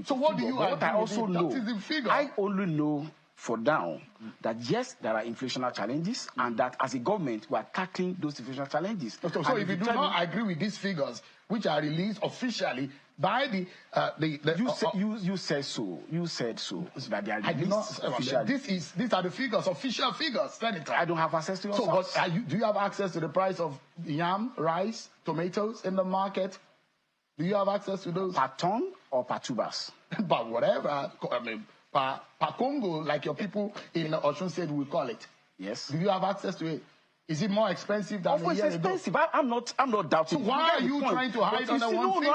with. So what do you? What I also know, that is the figure. I only know for now that yes, there are inflationary challenges, and that as a government we are tackling those inflationary challenges. So if you do not agree with these figures, which are released officially by you said so. You said so that they are I did not. officially. These are the figures, official figures, Senator. I don't have access to your So, source. do you have access to the price of yam, rice, tomatoes in the market? Do you have access to those? Per ton or per tubers? But whatever. I mean, per Congo, like your people in Osun State will call it. Yes. Do you have access to it? Is it more expensive than a year expensive. ago? I'm not doubting. So why are you trying to hide under one finger?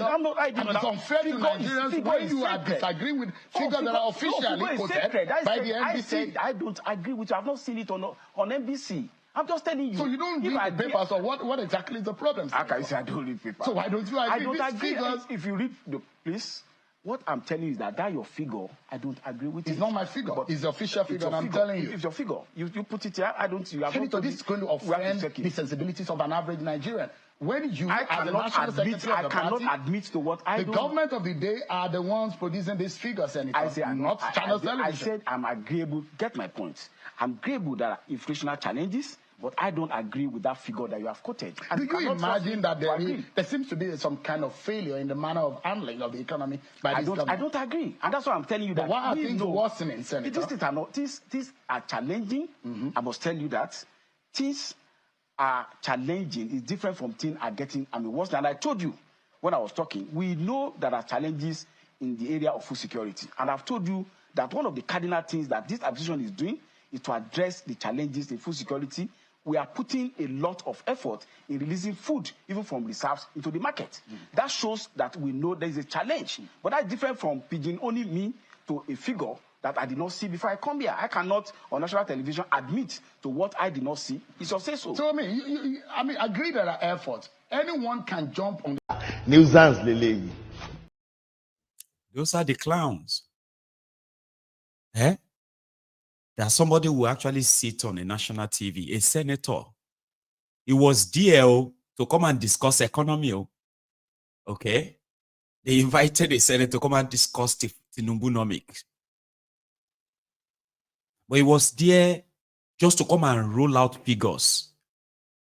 I'm not hiding. And it's unfair to Nigerians when you are disagreeing with figures that are officially quoted by the NBC. I said I don't agree with you. I've not seen it on NBC. I'm just telling you. So you don't read the papers, or what exactly is the problem? How can you say I don't read papers? So why don't you agree? I don't agree. Figures? If you read the please, what I'm telling you is that your figure, I don't agree with it. It's not my figure. It's the official figure. I'm telling you. It's your figure. You put it here. I don't. You have Senator, this is going to offend the sensibilities of an average Nigerian. When you, as the national secretary of the party, cannot admit to what I do. The government of the day are the ones producing these figures, Senator. I say I'm not channel television. I said I'm agreeable. Get my point. I'm agreeable that inflationary challenges. But I don't agree with that figure that you have quoted. Do you imagine that there seems to be some kind of failure in the manner of handling of the economy by this government? I don't agree. And that's why I'm telling you that. But why are things worsening, Senator? These are challenging. I must tell you that. Things are challenging. It's different from things are getting worse. And I told you when I was talking, we know there are challenges in the area of food security. And I've told you that one of the cardinal things that this administration is doing is to address the challenges in food security. We are putting a lot of effort in releasing food, even from reserves, into the market. That shows that we know there is a challenge. But that's different from pigeon-only me to a figure that I did not see before I come here. I cannot, on national television, admit to what I did not see. It's your say-so. So, I mean, agree there are efforts. Anyone can jump on the nuisance, Lele. Those are the clowns. Eh? That somebody will actually sit on a national TV, a senator. He was there to come and discuss economy. Okay? They invited a senator to come and discuss Tinubunomics. But he was there just to come and roll out figures.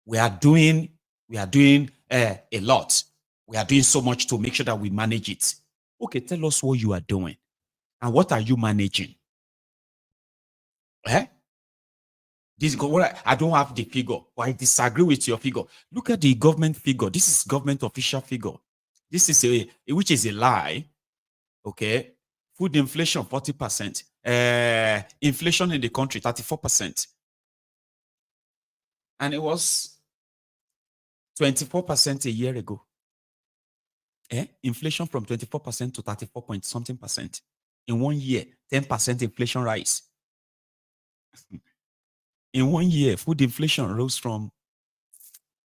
We are doing a lot. We are doing so much to make sure that we manage it. Okay, tell us what you are doing. And what are you managing? Eh? I don't have the figure, but I disagree with your figure. Look at the government figure. This is government official figure. This is which is a lie. Okay. Food inflation, 40%. Inflation in the country, 34%. And it was 24% a year ago. Inflation from 24% to 34 point something percent. In 1 year, 10% inflation rise. In 1 year, food inflation rose from,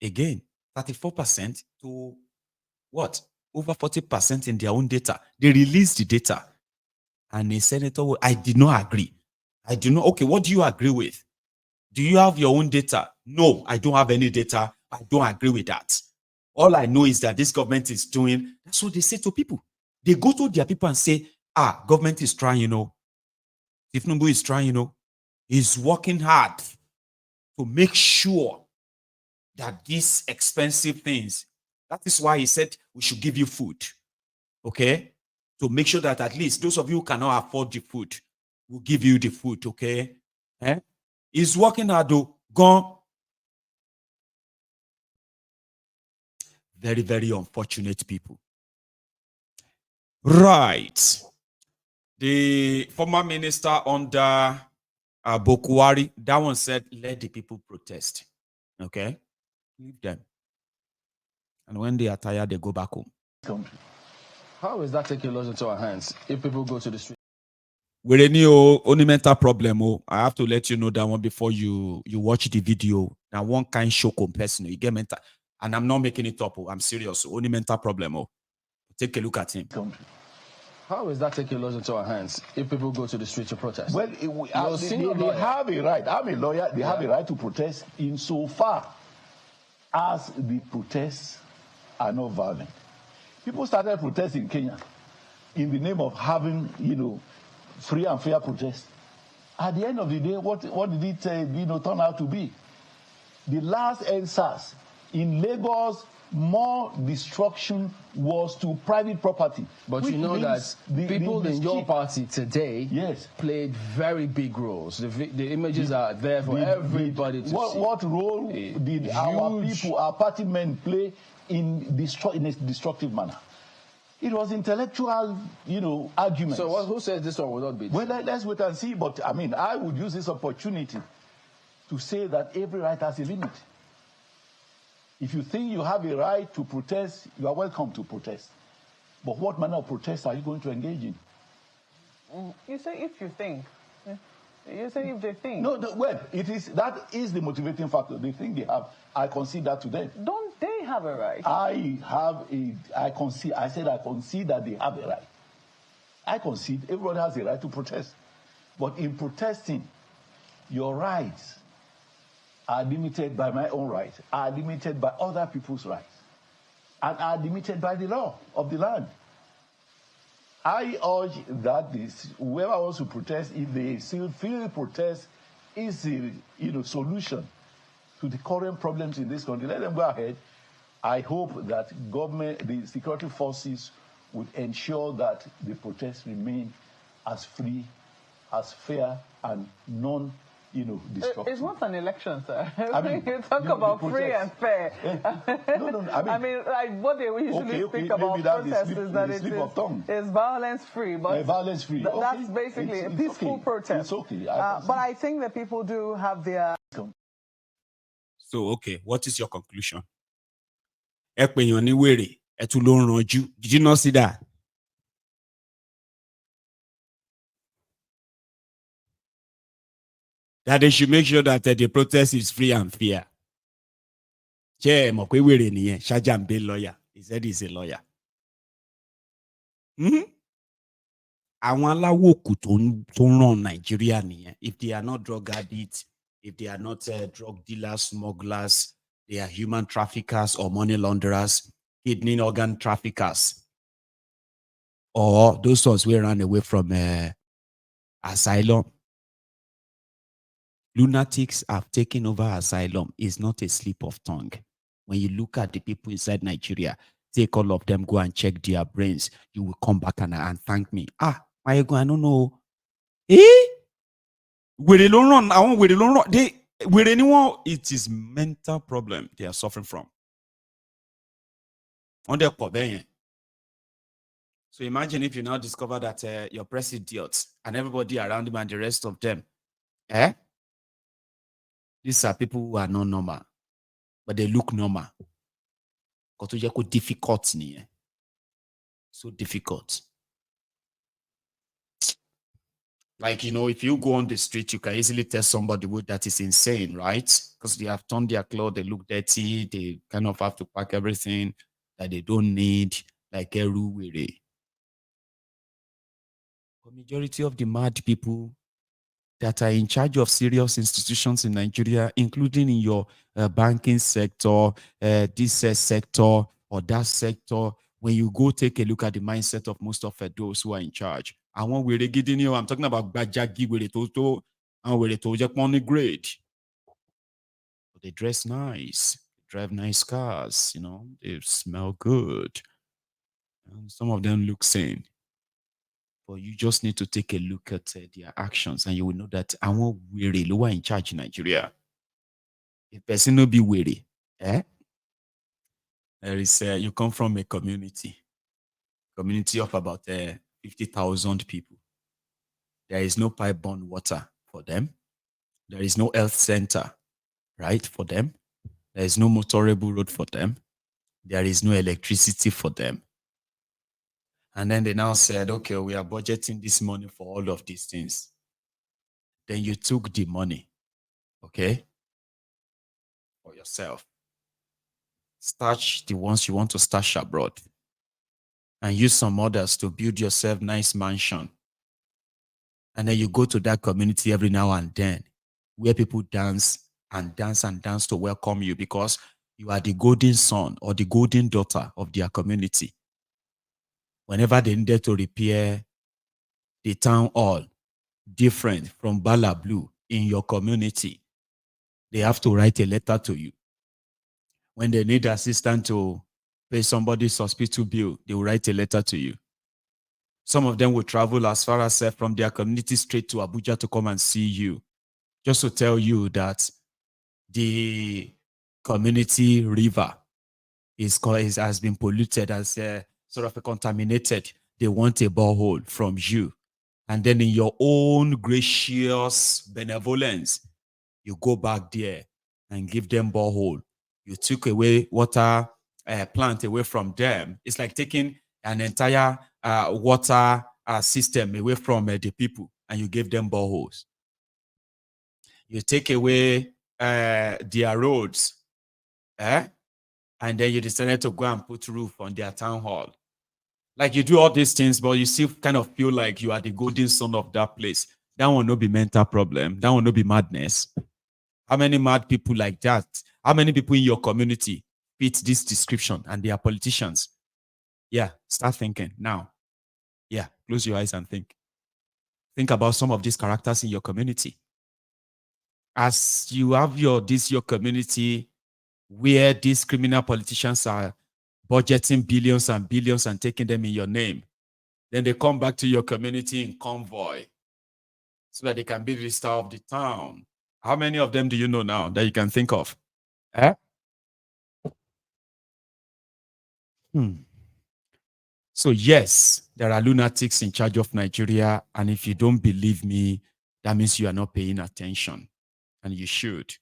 again, 34% to what? Over 40% in their own data. They released the data. And a senator, I did not agree. I do not. Okay, what do you agree with? Do you have your own data? No, I don't have any data. I don't agree with that. All I know is that this government is doing, that's what they say to people. They go to their people and say, government is trying, Tinubu is trying, he's working hard to make sure that these expensive things, that is why he said we should give you food, okay? To make sure that at least those of you who cannot afford the food, will give you the food, okay? He's working hard, though. Gone. Very, very unfortunate people. Right. The former minister under Bokuwari, that one said, let the people protest. Okay? Leave them. And when they are tired, they go back home. How is that taking laws into our hands if people go to the street? With any only mental problem, I have to let you know that one before you watch the video. Now, one kind show person, you get mental. And I'm not making it up. I'm serious. Only mental problem. Take a look at him. How is that taking laws into our hands if people go to the street to protest? Well, they have a right. I'm a lawyer. They have a right to protest insofar as the protests are not violent. People started protesting in Kenya. in the name of having, free and fair protest. At the end of the day, what did it, turn out to be? The last NSAS in Lagos, more destruction was to private property. But you know that people in your party today played very big roles. The images are there for everybody to see. What role did our people, our party men, play in a destructive manner? It was intellectual, arguments. So who says this one will not be? Well, let's wait and see. But, I would use this opportunity to say that every right has a limit. If you think you have a right to protest, you are welcome to protest. But what manner of protest are you going to engage in? You say if you think. You say if they think. No, well, that is the motivating factor. They think they have. I concede that to them. Don't they have a right? I concede that they have a right. I concede everybody has a right to protest. But in protesting, your rights are limited by my own rights, are limited by other people's rights, and are limited by the law of the land. I urge that whoever wants to protest, if they still feel protest is the solution to the current problems in this country, let them go ahead. I hope that the security forces would ensure that the protests remain as free, as fair, and destructive. It's not an election, sir. You talk about free and fair. No. What they usually speak about protest is that it's violence-free. But violence-free. That's basically a peaceful protest. It's okay. But I think that people do have their... So, okay, what is your conclusion? Did you not see that? That they should make sure that the protest is free and fair. Shajambe lawyer. He said he's a lawyer. Àwọn aláwòkù tó ń ràn Nigeria nìyẹn. If they are not drug addicts, if they are not drug dealers, smugglers, they are human traffickers or money launderers, kidney organ traffickers, or those ones who ran away from asylum. Lunatics have taken over asylum. It's not a slip of tongue. When you look at the people inside Nigeria, take all of them, go and check their brains. You will come back and thank me. I don't know. It is mental problem they are suffering from. So imagine if you now discover that your press idiots and everybody around him and the rest of them, these are people who are not normal, but they look normal. Difficult. So difficult. Like, if you go on the street, you can easily tell somebody that is insane, right? Because they have torn their clothes, they look dirty, they kind of have to pack everything that they don't need, like the majority of the mad people that are in charge of serious institutions in Nigeria, including in your banking sector, this sector, or that sector, when you go take a look at the mindset of most of those who are in charge. I'm talking about Bajagi with Toto and with the grade. But they dress nice, they drive nice cars, they smell good. And some of them look sane. But you just need to take a look at their actions and you will know that I want weary lower in charge in Nigeria. If person no be weary, there is you come from a community of about 50,000 people. There is no pipe-borne water for them. There is no health center, right, for them. There is no motorable road for them. There is no electricity for them. And then they now said, okay, we are budgeting this money for all of these things. Then you took the money, okay, for yourself. Stash the ones you want to stash abroad. And use some others to build yourself nice mansion. And then you go to that community every now and then where people dance and dance and dance to welcome you because you are the golden son or the golden daughter of their community. whenever they needed to repair the town hall different from Bala Blue in your community, they have to write a letter to you. When they need assistance to pay somebody's hospital bill, they will write a letter to you. Some of them will travel as far as from their community straight to Abuja to come and see you, just to tell you that the community river has been polluted, as sort of contaminated. They want a borehole from you. And then in your own gracious benevolence, you go back there and give them borehole. You took away water plant away from them. It's like taking an entire water system away from the people, and you give them boreholes. You take away their roads, and then you decided to go and put roof on their town hall. Like, you do all these things, but you still kind of feel like you are the golden son of that place. That will not be mental problem. That will not be madness. How many mad people like that? How many people in your community fit this description and they are politicians? Yeah, start thinking now. Yeah, close your eyes and think. Think about some of these characters in your community. As you have your community where these criminal politicians are budgeting billions and billions and taking them in your name, then they come back to your community in convoy so that they can be the star of the town. How many of them do you know now that you can think of? So yes, there are lunatics in charge of Nigeria, and if you don't believe me, that means you are not paying attention, and you should.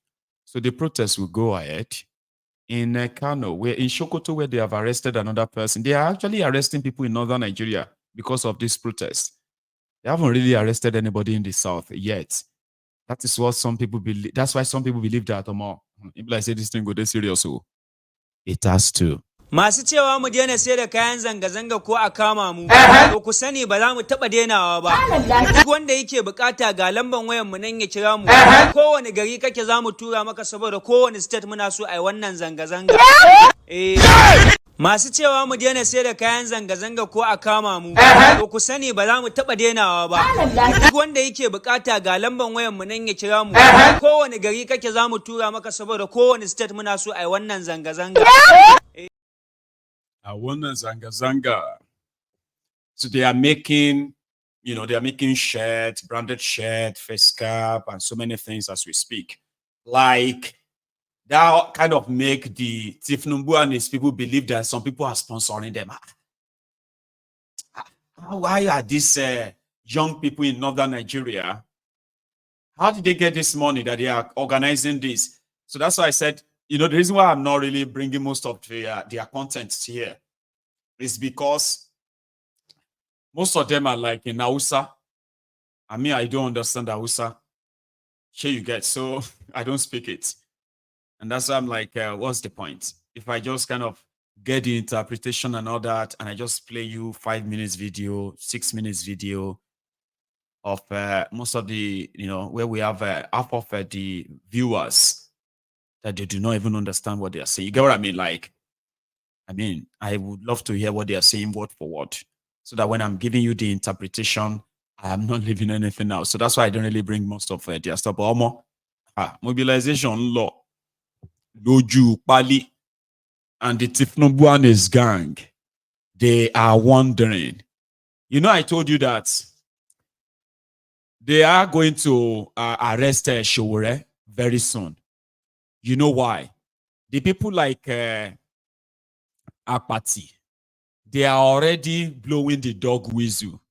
So the protest will go ahead. In Kano, in Sokoto, where they have arrested another person, they are actually arresting people in northern Nigeria because of this protest. They haven't really arrested anybody in the south yet. That is what some people believe. That's why some people believe that, if I say this thing go this serious, so it has to. Masu cewa mu daina sai da kayan zanga-zanga ko a kama mu, to ku sani ba za mu taɓa dainawa ba. Duk wanda yake bukata ga lamban wayan mu nan ya kira mu. Kowane gari kake za mu tura maka, saboda kowane state muna so ai wannan zanga-zanga. Masu cewa mu daina sai da kayan zanga-zanga ko a kama mu, to ku sani ba za mu taɓa dainawa ba. Duk wanda yake bukata ga lamban wayan mu nan ya kira mu. Kowane gari kake za mu tura maka, saboda kowane state muna so ai wannan zanga-zanga. Zanga. So they are making, they are making shirts, branded shirt, face cap, and so many things as we speak. Like, that kind of make the Tifnumbu and his people believe that some people are sponsoring them. Why are these young people in northern Nigeria? How did they get this money that they are organizing this? So that's why I said, the reason why I'm not really bringing most of their content here is because most of them are like in Hausa. I mean, I don't understand Hausa. Here you get, so I don't speak it. And that's why I'm like, what's the point? If I just kind of get the interpretation and all that, and I just play you 5 minutes video, 6 minutes video of most of the, where we have half of the viewers that they do not even understand what they are saying. You get what I mean? Like, I would love to hear what they are saying word for word, so that when I'm giving you the interpretation, I am not leaving anything out. So that's why I don't really bring most of their stuff. Mobilization law, Loju, Pali, and the Tifnumbu and his gang, they are wondering. I told you that they are going to arrest Showore very soon. You know why? The people like Apathy, they are already blowing the dog whistle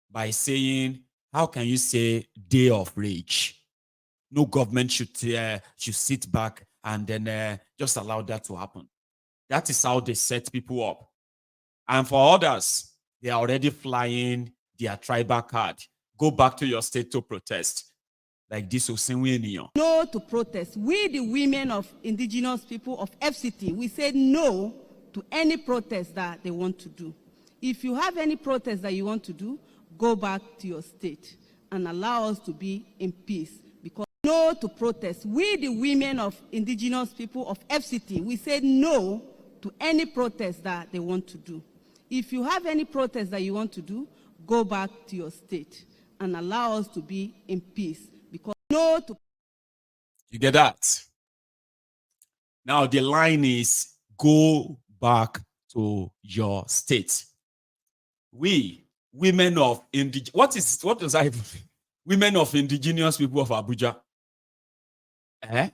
by saying, how can you say day of rage? No government should sit back and then just allow that to happen. That is how they set people up. And for others, they are already flying their tribal card. Go back to your state to protest. Like this. No to protest. We, the women of indigenous people of FCT, we said no to any protest that they want to do. If you have any protest that you want to do, go back to your state and allow us to be in peace. Because no to protest. We, the women of indigenous people of FCT, we said no to any protest that they want to do. If you have any protest that you want to do, go back to your state and allow us to be in peace. Because no to... You get that? Now the line is go back to your state. We, women of what does that even mean? Women of indigenous people of Abuja. A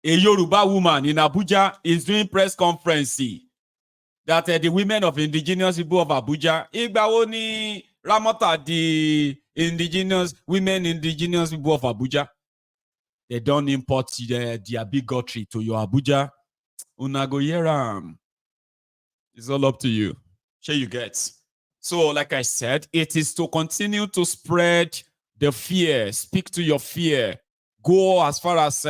Yoruba woman in Abuja is doing press conference that the women of indigenous people of Abuja, Igbawoni Ramota, the indigenous people of Abuja, they don't import their bigotry to your Abuja. Unagoyeram. It's all up to you. Sure you get. So, like I said, it is to continue to spread the fear. Speak to your fear. Go as far as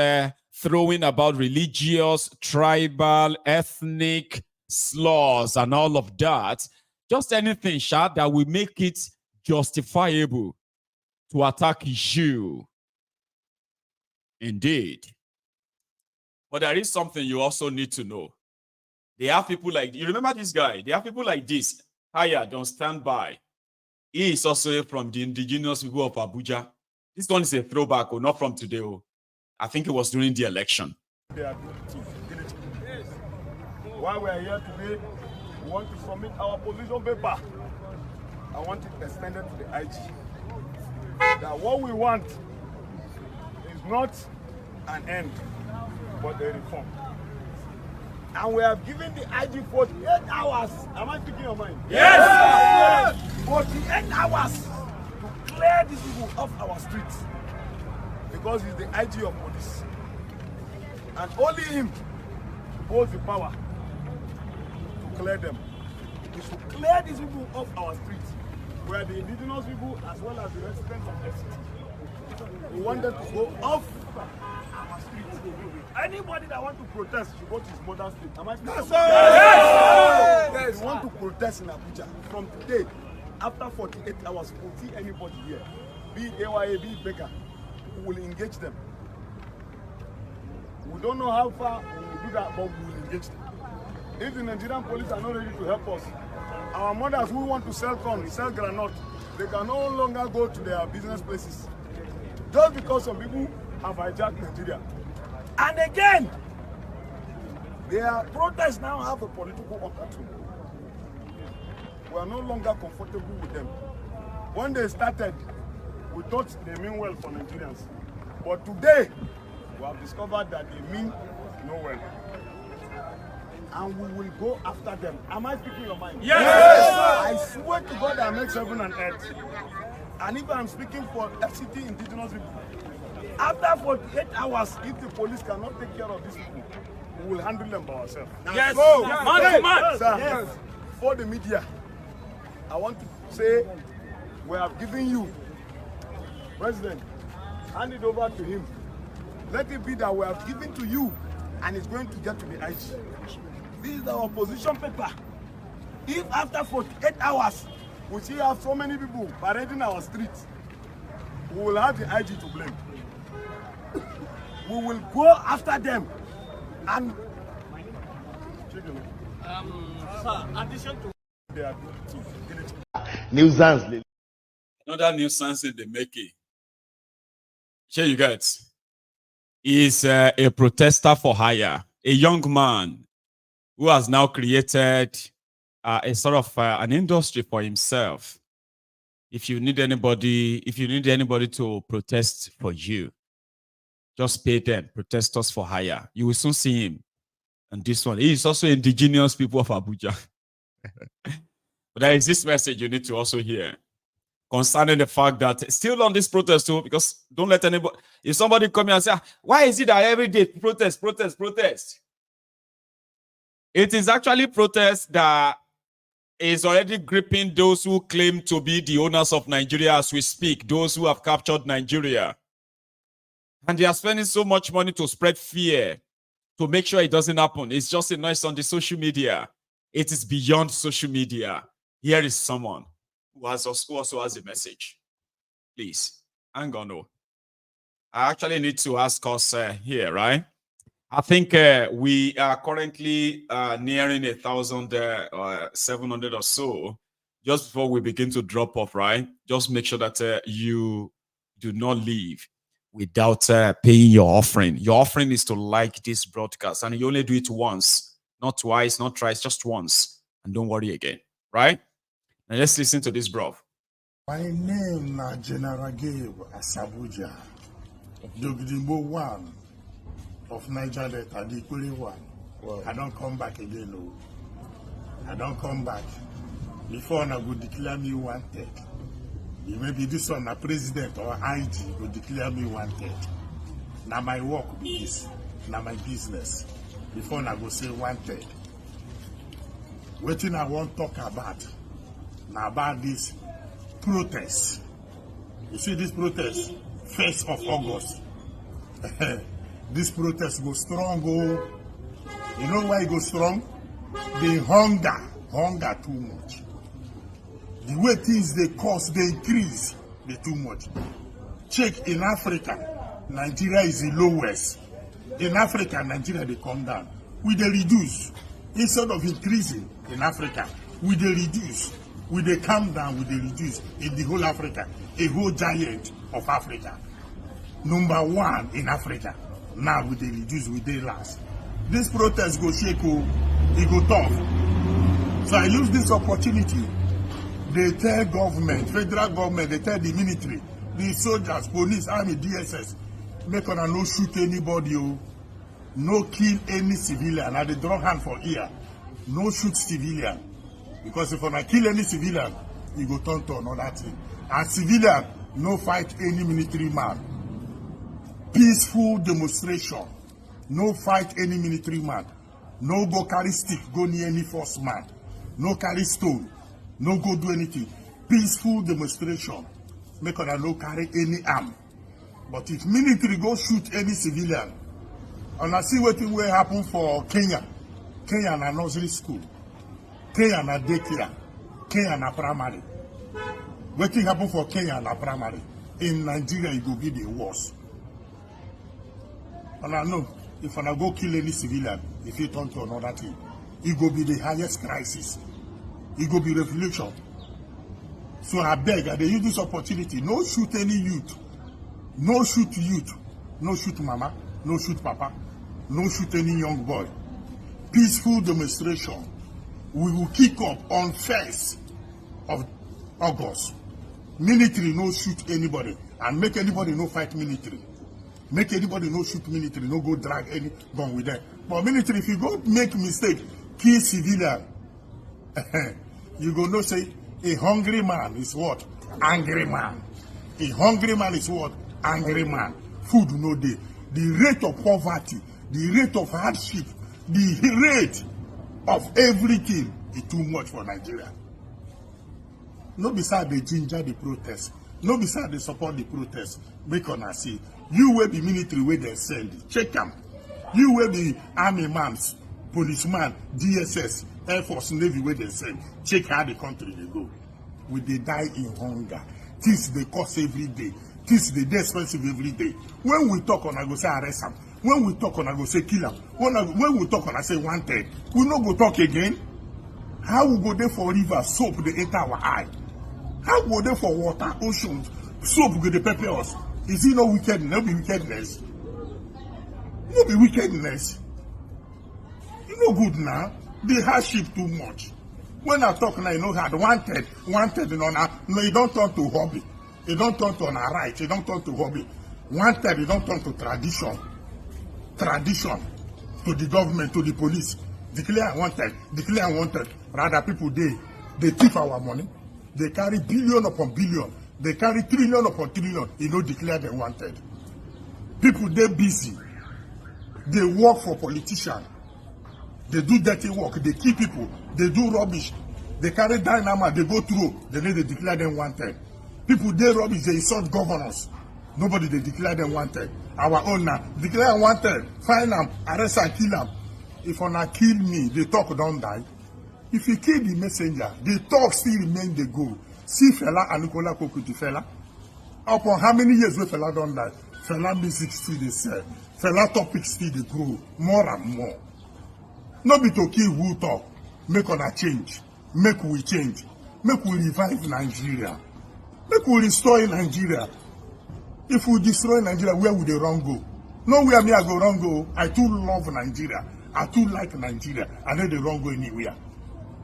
throwing about religious, tribal, ethnic slurs and all of that. Just anything, Sha, that will make it justifiable to attack you. Indeed. But there is something you also need to know. They have people like, you remember this guy? They have people like this. Hiya, don't stand by. He is also from the indigenous people of Abuja. This one is a throwback, not from today. I think it was during the election. While we are here today, we want to submit our position paper. I want it extended to the IG. That what we want is not an end, but a reform. And we have given the IG 48 hours. Am I speaking your mind? Yes! 48 hours to clear these people off our streets. Because he's the IG of police. And only him holds the power to clear them. We should clear these people off our streets. We are the indigenous people as well as the residents of the city. We want them to go off our streets. Anybody that wants to protest should go to his mother's state. Am I speaking? Yes, sir! Yes! Yes! We want to protest in Abuja. From today, after 48 hours, we'll see anybody here. Be it AYA, be it Baker. We will engage them. We don't know how far we will do that, but we will engage them. If the Nigerian police are not ready to help us, our mothers who want to sell corn, sell granite, they can no longer go to their business places. Just because some people have hijacked Nigeria. And again, their protests now have a political undertone. We are no longer comfortable with them. When they started, we thought they mean well for Nigerians. But today, we have discovered that they mean no well. And we will go after them. Am I speaking your mind? Yes! Yes! I swear to God that makes heaven and earth. And if I'm speaking for FCT indigenous people, after 48 hours, if the police cannot take care of these people, we will handle them by ourselves. Yes! So, yes. Sir, yes. For the media, I want to say we have given you, President, hand it over to him. Let it be that we have given to you and it's going to get to the IG. This is our position paper. If after 48 hours, we still have so many people parading our streets, we will have the IG to blame. We will go after them and sir, addition to nuisance. Another nuisance in the making. Here you get is a protester for hire, a young man who has now created a sort of an industry for himself. If you need anybody to protest for you, just pay them, protesters for hire. You will soon see him. And this one, he is also indigenous people of Abuja. But there is this message you need to also hear concerning the fact that still on this protest too, because don't let anybody, if somebody come here and say, why is it that every day protest? It is actually protest that is already gripping those who claim to be the owners of Nigeria as we speak, those who have captured Nigeria. And they are spending so much money to spread fear, to make sure it doesn't happen. It's just a noise on the social media. It is beyond social media. Here is someone who also has a message. Please, hang on. I actually need to ask us here, right? I think we are currently nearing 1,700 or so. Just before we begin to drop off, right? Just make sure that you do not leave without paying your offering. Your offering is to like this broadcast, and you only do it once, not twice, not thrice, just once, and don't worry again, right? Now let's listen to this, bro. My name is General Gabe Asabuja, Jogdimbo 1 of Niger Delta, the Ikuli 1. Wow. I don't come back again, no. I don't come back. Before I go declare me wanted. Maybe this one, a president or IG, will declare me wanted. Now my work be this. Now my business. Before I go say wanted. What I want to talk about? Now about this protest. You see this protest? 1st of August. This protest go strong. Oh. You know why it go strong? The hunger too much. The way things they cost, they increase, they too much. Check in Africa, Nigeria is the lowest. In Africa, Nigeria they come down. We they reduce. Instead of increasing in Africa, we they reduce. We they come down, we they reduce in the whole Africa, a whole giant of Africa. Number 1 in Africa. Now we they reduce, we they last. This protest go shake, it go tough. So I use this opportunity. They tell government, federal government, they tell the military, the soldiers, police, army, DSS, make on no shoot anybody, no kill any civilian. And they draw hand for ear. No shoot civilian. Because if I kill any civilian, you go turn to another thing. And civilian, no fight any military man. Peaceful demonstration. No fight any military man. No go carry stick, go near any force man. No carry stone. No go do anything. Peaceful demonstration. Make sure no carry any arm. But if military go shoot any civilian, and I see what will happen for Kenya. Kenya na nursery school. Kenya na daycare. Kenya na primary. What will happen for Kenya na primary? In Nigeria, it will be the worst. And I know, if I go kill any civilian, if it turn to another thing, it will be the highest crisis. It will be revolution. So I beg, they use this opportunity. No shoot any youth. No shoot youth. No shoot mama. No shoot papa. No shoot any young boy. Peaceful demonstration. We will kick up on 1st of August. Military no shoot anybody. And make anybody no fight military. Make anybody no shoot military. No go drag any gun with them. But military, if you go make mistake, kill civilian, you go no say a hungry man is what? Angry man. A hungry man is what? Angry man. Food no day. The rate of poverty, the rate of hardship, the rate of everything is too much for Nigeria. No beside the ginger the protest. No beside they support the protest. Make on see. You will be military where they send. Check them. You will be army man, policeman, DSS, Air Force, Navy where they send. Check how the country they go. We they die in hunger. Things they cost every day. Things they expensive every day. When we talk on, I go say arrest them. When we talk on, I go say kill them. When we talk on, I say wanted. We no go talk again. How we go there for river, soap they enter our eye. How we go there for water, oceans, soap go they pepper us. Is it no wickedness? No be wickedness. No be wickedness. You know good now. The hardship too much. When I talk now, you know hard. Wanted, you know now. No, you don't turn to hobby. You don't turn to an right. You don't turn to hobby. Wanted, you don't turn to tradition. Tradition. To the government, to the police. Declare wanted. Declare wanted. Rather people they thief our money. They carry billion upon billion. They carry trillion upon trillion. You know, declare them wanted. People they busy. They work for politicians. They do dirty work. They kill people. They do rubbish. They carry dynamite. They go through. Then they declare them wanted. People they rubbish. They insult governors. Nobody they declare them wanted. Our own now declare wanted. Find them, arrest and kill them. If una kill me, the talk don't die. If you kill the messenger, the talk still remain. They go. See fella and Nicola Kokuti fella. Upon how many years we fella don't die? Fela music still dey sell. Fela topic still dey grow more and more. No be to kill who talk. Make una change. Make we change. Make we revive Nigeria. Make we restore Nigeria. If we destroy Nigeria, where would they run go? Nowhere me I go run go. I too love Nigeria. I too like Nigeria. I know they run go anywhere.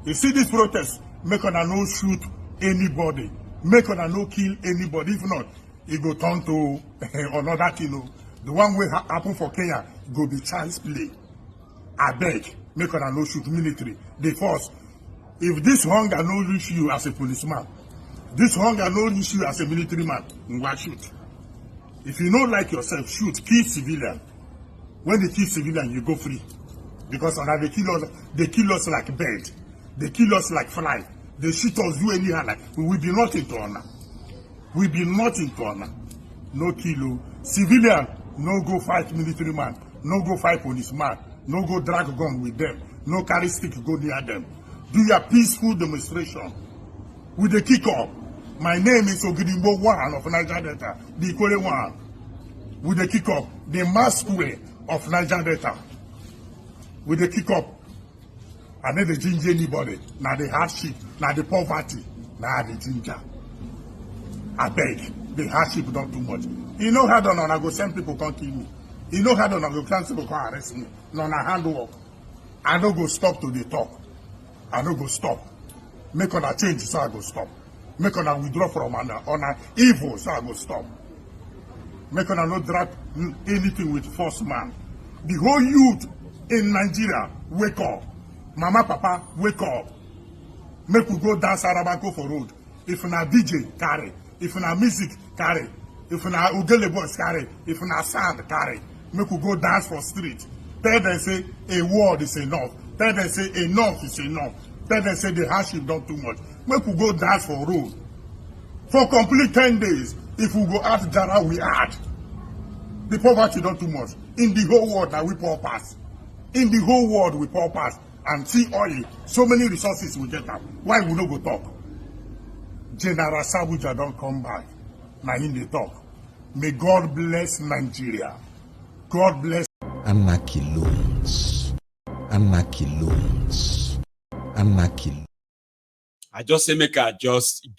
You see this protest, make una no shoot anybody. Make una no kill anybody. If not, it go turn to another thing. The one way happen for Kenya go be child's play. I beg, make una no shoot military. The force. If this hunger no reach you as a policeman, this hunger no reach you as a military man, why shoot? If you don't like yourself, shoot, kill civilian. When they kill civilian, you go free. Because they kill us like bird. They kill us like fly. They shoot us, do anyhow like we be nothing to honor. We be nothing to honor. No kilo. Civilian, no go fight military man. No go fight policeman. No go drag gun with them. No carry stick go near them. Do your peaceful demonstration. With the kick off. My name is Ogidimbo 1 of Niger Delta, the Ikore 1. With the kick off, the mass way of Niger Delta. With the kick off, I need the ginger anybody. Now the hardship, now the poverty, now the ginger. I beg, the hardship don't too much. You know how done I go send people can't kill me. You know how done I go cancel people can't arrest me. No, I hand work. I don't go stop to the talk. I don't go stop. Make on a change so I go stop. Make on a withdraw from on a evil so I go stop. Make on a not drag anything with force man. The whole youth in Nigeria, wake up. Mama, papa, wake up. Make we go dance Arabako for road. If na DJ, carry. If na music, carry. If na Ugele boys, carry. If na sound, carry. Make we go dance for street. Tell them say a word is enough. Tell them say enough is enough. Tell them say the hardship done too much. Make we go dance for road. For complete 10 days, if we go out Jara, we add. The poverty done too much. In the whole world, now we pour pass. In the whole world, we pour pass. And see oil, so many resources we get up. Why we no go talk? General Sabuja don't come back. Now in the talk. May God bless Nigeria. God bless. Anarchy loans. Anarchy loans. Anarchy. I just say make I just